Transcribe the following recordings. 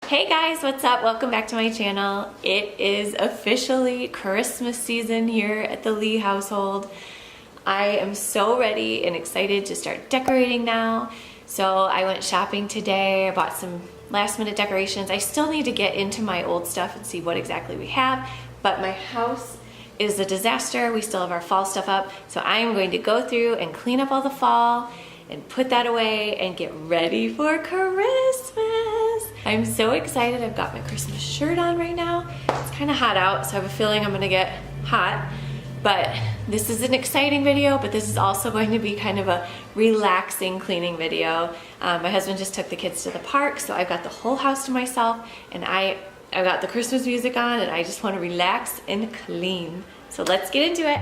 Hey guys, what's up? Welcome back to my channel. It is officially Christmas season here at the Lee household. I am so ready and excited to start decorating now. So I went shopping today. I bought some last minute decorations. I still need to get into my old stuff and see what exactly we have, but my house is a disaster. We still have our fall stuff up. So I am going to go through and clean up all the fall and put that away and get ready for Christmas. I'm so excited. I've got my Christmas shirt on right now. It's kind of hot out, so I have a feeling I'm gonna get hot. But this is an exciting video, but this is also going to be kind of a relaxing cleaning video. My husband just took the kids to the park, so I've got the whole house to myself, and I've got the Christmas music on, and I just want to relax and clean. So let's get into it.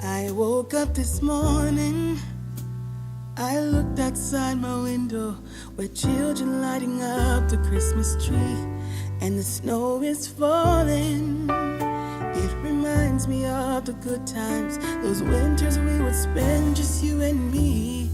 I woke up this morning, I looked outside my window where children lighting up the Christmas tree, and the snow is falling. It reminds me of the good times, those winters we would spend just you and me.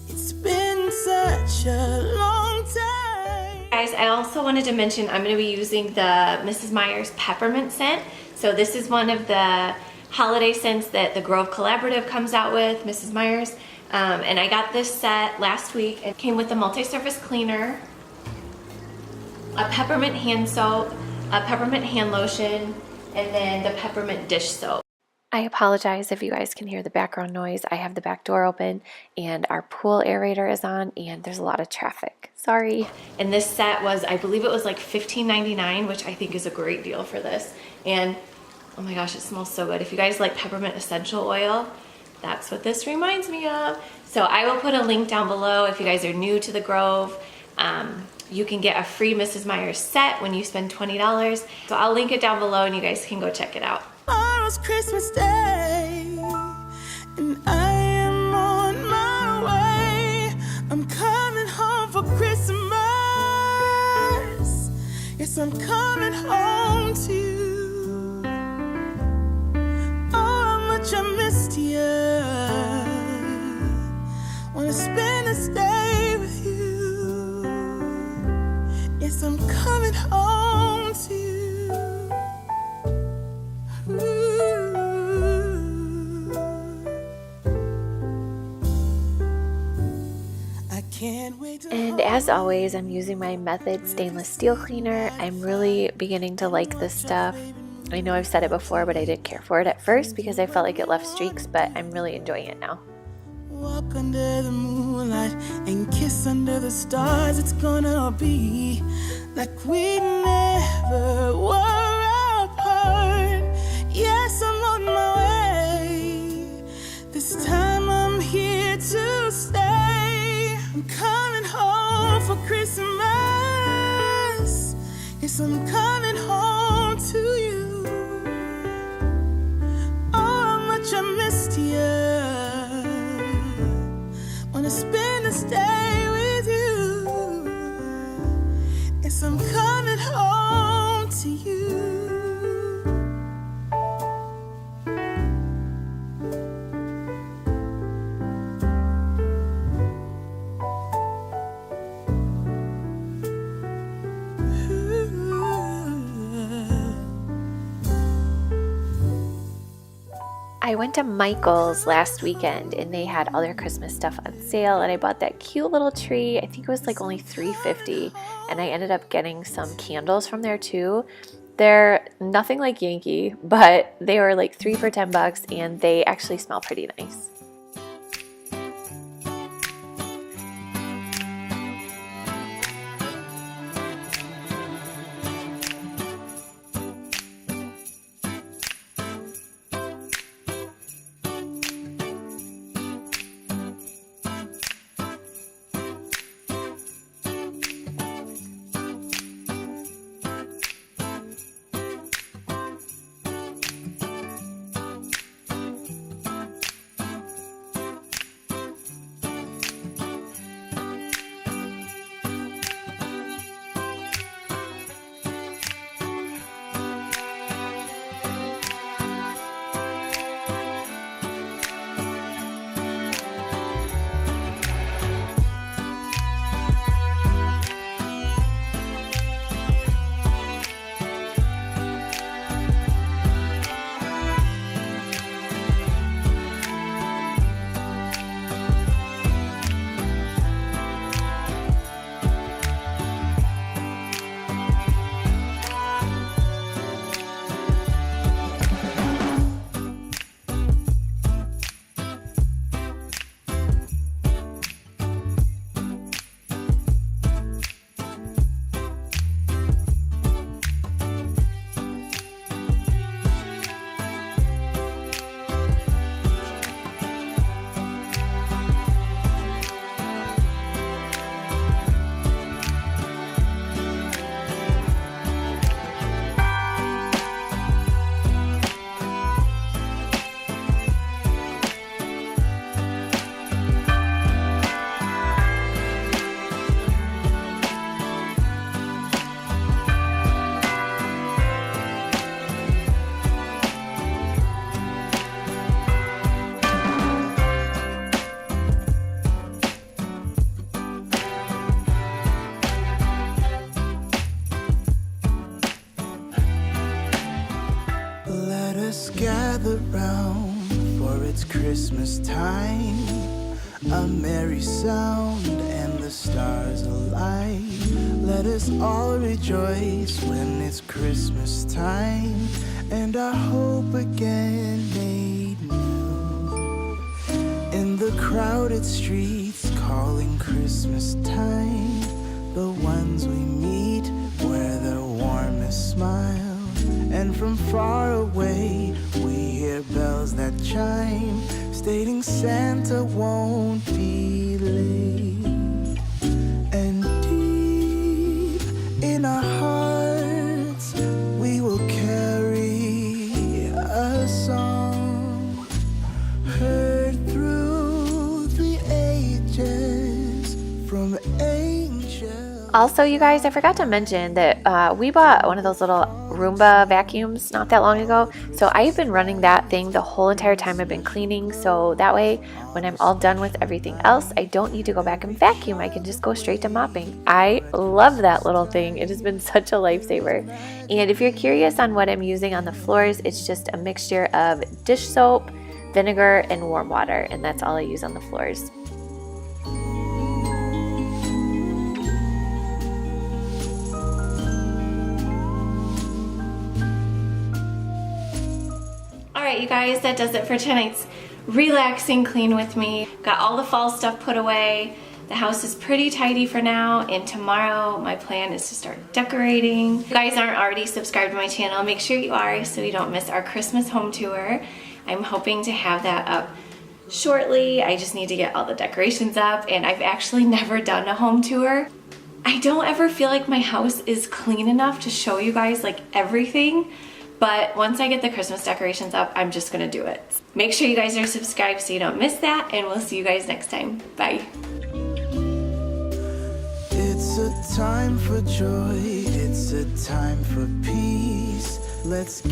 It's been such a long time. Guys, I also wanted to mention I'm going to be using the Mrs. Meyer's peppermint scent. So this is one of the holiday scents that the Grove Collaborative comes out with, Mrs. Meyer's. And I got this set last week. It came with a multi-surface cleaner, a peppermint hand soap, a peppermint hand lotion, and then the peppermint dish soap. I apologize if you guys can hear the background noise. I have the back door open and our pool aerator is on and there's a lot of traffic. Sorry. And this set was, I believe it was like $15.99, which I think is a great deal for this. And oh my gosh, it smells so good. If you guys like peppermint essential oil, that's what this reminds me of. So I will put a link down below if you guys are new to the Grove. You can get a free Mrs. Meyer's set when you spend $20. So I'll link it down below and you guys can go check it out. Tomorrow's Christmas Day, and I am on my way. I'm coming home for Christmas. Yes, I'm coming home to you. Oh, how much I missed you. Wanna spend this day with you. Yes, I'm coming home to you. And as always, I'm using my Method stainless steel cleaner. I'm really beginning to like this stuff. I know I've said it before, but I didn't care for it at first because I felt like it left streaks, but I'm really enjoying it now. Walk under the moonlight and kiss under the stars. It's gonna be like we never were apart. Yes, I'm on my way. This time I'm here to stay. I'm coming home for Christmas. Yes, I'm coming home to you. Oh, how much I missed you. Wanna spend this day with you. Yes, I'm coming home to you. I went to Michael's last weekend and they had all their Christmas stuff on sale, and I bought that cute little tree. I think it was like only $3.50, and I ended up getting some candles from there too. They're nothing like Yankee, but they were like 3 for $10 and they actually smell pretty nice. gather round, for it's Christmas time. A merry sound and the stars alight. Let us all rejoice when it's Christmas time, and our hope again made new. In the crowded streets calling Christmas time, the ones we meet wear their warmest smile. And from far away we hear bells that chime, stating Santa won't be late. And deep in our hearts we will carry a song, heard through the ages from angels. Also, you guys, I forgot to mention that we bought one of those little Roomba vacuums not that long ago. So I've been running that thing the whole entire time I've been cleaning. So that way, when I'm all done with everything else, I don't need to go back and vacuum. I can just go straight to mopping. I love that little thing. It has been such a lifesaver. And if you're curious on what I'm using on the floors, it's just a mixture of dish soap, vinegar, and warm water. And that's all I use on the floors. Alright, you guys, that does it for tonight's relaxing clean with me. Got all the fall stuff put away. The house is pretty tidy for now, and tomorrow my plan is to start decorating. If you guys aren't already subscribed to my channel, make sure you are so you don't miss our Christmas home tour. I'm hoping to have that up shortly. I just need to get all the decorations up, and I've actually never done a home tour. I don't ever feel like my house is clean enough to show you guys like everything. But once I get the Christmas decorations up, I'm just gonna do it. Make sure you guys are subscribed so you don't miss that, and we'll see you guys next time. Bye. It's a time for joy, it's a time for peace. Let's get